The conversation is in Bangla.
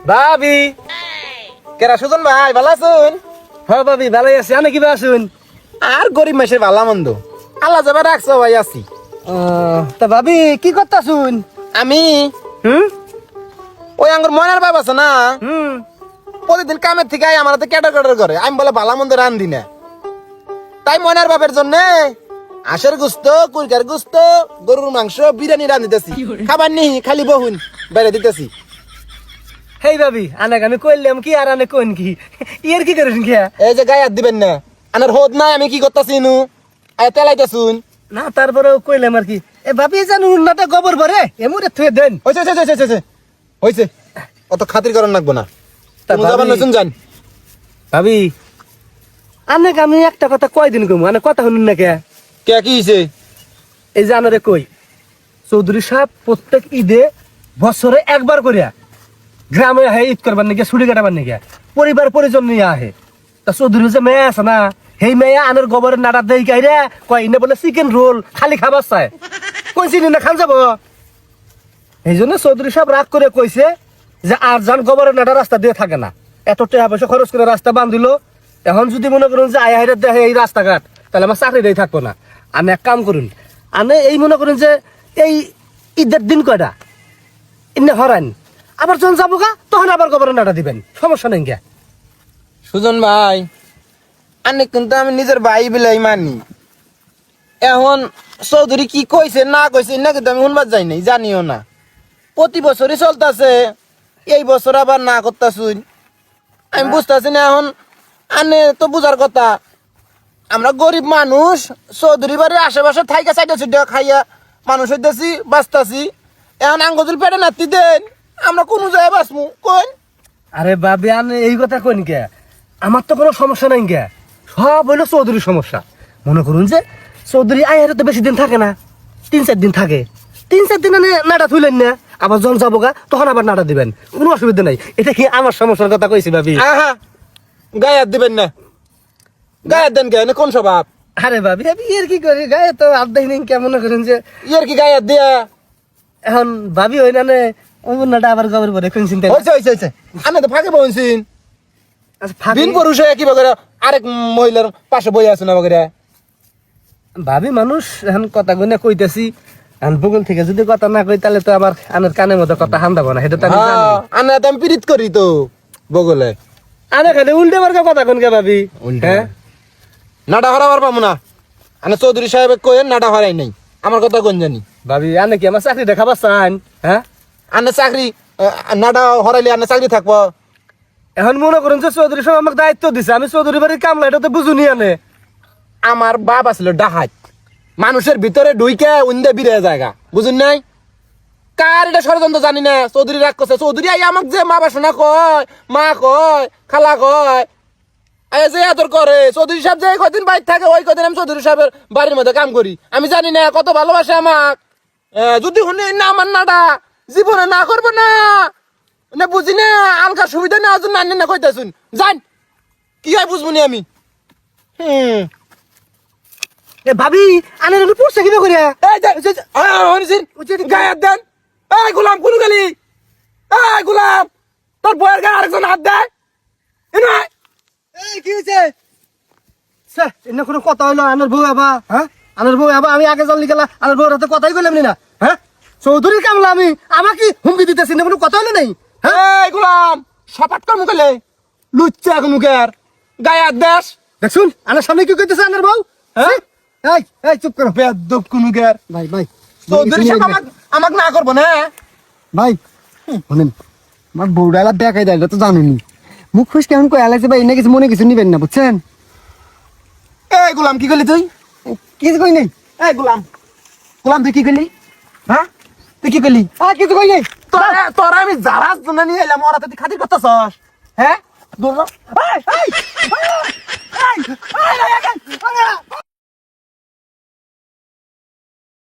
ভাবি কেরা সুজন ভাই ভালো আছুন? হ্যাঁ ভাবি ভালোই আছি। আমি কিবা আছুন? আর গরিব মাসের ভালো মন্দ আল্লাহ যাবে রাখছো ভাই আছি। তা ভাবি কি করতাছুন? আমি হুম ওই আঙ্গুর ময়নার বাপ আছে না, হুম প্রতিদিন কামের থেকে আমার হাতে ক্যাটার ক্যাটার করে। আমি বলে ভালো মন্দ রান্ধি না, তাই ময়নার বাপের জন্য আশের গুস্ত, কুরকার গুস্ত, গরুর মাংস, বিরিয়ানি রান্ধিতেছি। খাবার নি খালি বহুন বাইরে দিতেছি। হেই ভাবি আনাক আমি কইলাম কি আর আনে কোন কি ইয়ার কি করেছেন কি? এই যে গায়ে হাত দিবেন না, আনার হোদ নাই আমি কি করতেছি নু তেলাইতেছুন। না তারপরেও কইলাম আর কি। এ ভাবি জানো উন্নতে গোবর ভরে এমুরে থুয়ে দেন। হয়েছে অত খাতির করার লাগবো না। তা কোনো যাবার ভাবি- নতুন যান। ভাবি আনাক আমি একটা কথা কয়দিন কমু আনে কথা শুনুন না কে? কে কি হয়েছে? এই যে আনারে কই চৌধুরী সাহেব প্রত্যেক ঈদে বছরে একবার করিয়া গ্রামে আহে ঈদ করবার নাকি ছুটি কাটাবার নাকি পরিবার পরিজন নিয়ে আহে। তা চৌধুরী যে মেয়ে আছে না সেই মেয়ে আনের গোবরের নাড়া দেই কাইরে কয় ইনে বলে চিকেন রোল খালি খাবার চায়। কোন চিনি না খান যাব। এই জন্য চৌধুরী সাহেব রাগ করে কইছে যে আর যান গোবরের নাড়া রাস্তা দিয়ে থাকে না, এত টাকা পয়সা খরচ করে রাস্তা বান্ধিল। এখন যদি মনে করুন যে আয় হাইরে দেখে এই রাস্তাঘাট তাহলে আমার চাকরিটাই থাকবো না। আমি এক কাম করুন, আমি এই মনে করুন যে এই ঈদের দিন কয়টা ইন্নে হরান আবার যখন যাবো গা তখন আবার গোবরের নাড়া দিবেন, সমস্যা নেই গা। সুজন ভাই আনে কিন্তু আমি নিজের ভাই বিলাই মানি। এখন চৌধুরী কি কইছে না কইছে না কিন্তু আমি শুনবার যাই নাই, জানিও না। প্রতি বছরই চলতেছে, এই বছর আবার না করতেছুন। আমি বুঝতেছি না। এখন আনে তো বুঝার কথা, আমরা গরিব মানুষ, চৌধুরী বাড়ির আশেপাশে থাইকা চাইটা ছুটে খাইয়া মানুষ হইতেছি বাঁচতাছি। এখন আঙ্গুল পেটে নাতি দেন, আমরা কোনো জায়গায় বাঁচমু কোন? আরে বাবি আনে এই কথা কইন কে? আমার তো কোনো সমস্যা নাই কে, সব হইলো চৌধুরীর সমস্যা। মনে করুন যে চৌধুরী আয়ারে তো বেশি দিন থাকে না, 3-4 দিন থাকে। 3-4 দিন নাড়া থুইলেন না, আবার যখন যাবো গা তখন আবার নাড়া দিবেন, কোনো অসুবিধা নাই। এটা কি আমার সমস্যার কথা কইছি ভাবি? আহা গায়ে হাত দিবেন না, গায়ে হাত দেন কেন? কোন স্বভাব? আরে ভাবি আমি এর কি করি গায়ে তো আবদাই নেই কে? মনে করেন যে ইয়ার কি গায়ে হাত দিয়া? এখন ভাবি হই না অমুনাটা আবার গবর পরে কোন চিন্তা হয়েছে আমি তো ফাঁকে বলছিন। দিন পুরুষ হয়ে কি বগেরা আরেক মহিলার পাশে বই আছে না বগেরা। ভাবি মানুষ এখন কথা গুনে কইতেছি, এখন বগল থেকে যদি কথা না কই তাহলে তো আবার আনের কানের মতো কথা হান্দাবো না, সেটা তো আমি জানি। আনা তো আমি পিরিত করি তো বগলে। আনে খালি উল্টে মার্কা কথা কোন কে ভাবি? হ্যাঁ নাটা হরাবার পাবো না। আনা চৌধুরী সাহেব কইেন নাটা হরাই নাই, আমার কথা কোন জানি। ভাবি আনে কি আমার চাকরি দেখাবার চান? হ্যাঁ আনা চাকরি নাটা হরাইলে আনা চাকরি থাকবো। এখন মনে করুন যে চৌধুরী সাহেব আমাকে দায়িত্ব দিছে, আমি চৌধুরী বাড়ির কামলা, এটা তো বুঝুনি আনে। আমার বাপ আছিল ডাহাত, মানুষের ভিতরে ঢুইকে উন্দে বিরে জায়গা বুঝুন নাই। কার এটা ষড়যন্ত্র জানি না। চৌধুরী রাগ করছে, চৌধুরী আই আমাক যে মা বাসনা কয়, মা কয়, খালা কয়, আই যে আদর করে। চৌধুরী সাহেব যে কয়দিন বাইরে থাকে ওই কয়দিন আমি চৌধুরী সাহেবের বাড়ির মধ্যে কাম করি। আমি জানি না কত ভালোবাসে আমাক। যদি শুনি না আমার নাটা জীবনে না করবো না, না বুঝি না আলগা সুবিধা নেওয়ার জন্য আনি না কইতাছুন। জান কি হয় বুঝবো নি আমি। এ ভাবি আনে পড়ছে কিনা করিয়া? গায়ে হাত দেন। এই গোলাম কোন গেলি? এই গোলাম তোর বয়ের গায়ে আরেকজন হাত দেয়। এই কি হইছে? স্যার এনে কোনো কথা হইলো আনের বউ আবা? হ্যাঁ আনের বউ আবা আমি আগে জানলি গেলা আনের বউর হাতে কথাই কইলাম না। হ্যাঁ চৌধুরীর কামলা আমি আমাকে হুমকি দিতেছি না, কোনো কথা হইলো নাই। এই গোলাম সপাট কর মুখে লুচ্চা এখন মুখের গায়ে হাত দেশ। দেখুন আনার সামনে কি কইতেছে আনের বউ? হ্যাঁ এই এই চুপ করো বেয়াদব কোন মুখের। ভাই ভাই চৌধুরী সাহেব আমাক না করবো না। ভাই শুনেন, আমার বউডালা দেখাই দেয় তো জানেনি, মুখ ফুস কেমন কই আলাইছে ভাই, এনে কিছু মনে কিছু নিবেন না বুঝছেন। এই গোলাম কি করলি তুই? কিছু কই নাই। এই গোলাম গোলাম তুই কি করলি? হ্যাঁ তুই কি করলি? কিছু কই নাই। তোরা আমি যারা নিয়ে এলাম ওরা তুই খাতির করতেছস? হ্যাঁ দূর হ। এই, এই, এই, এই, এই, এই, এই, এই, এই,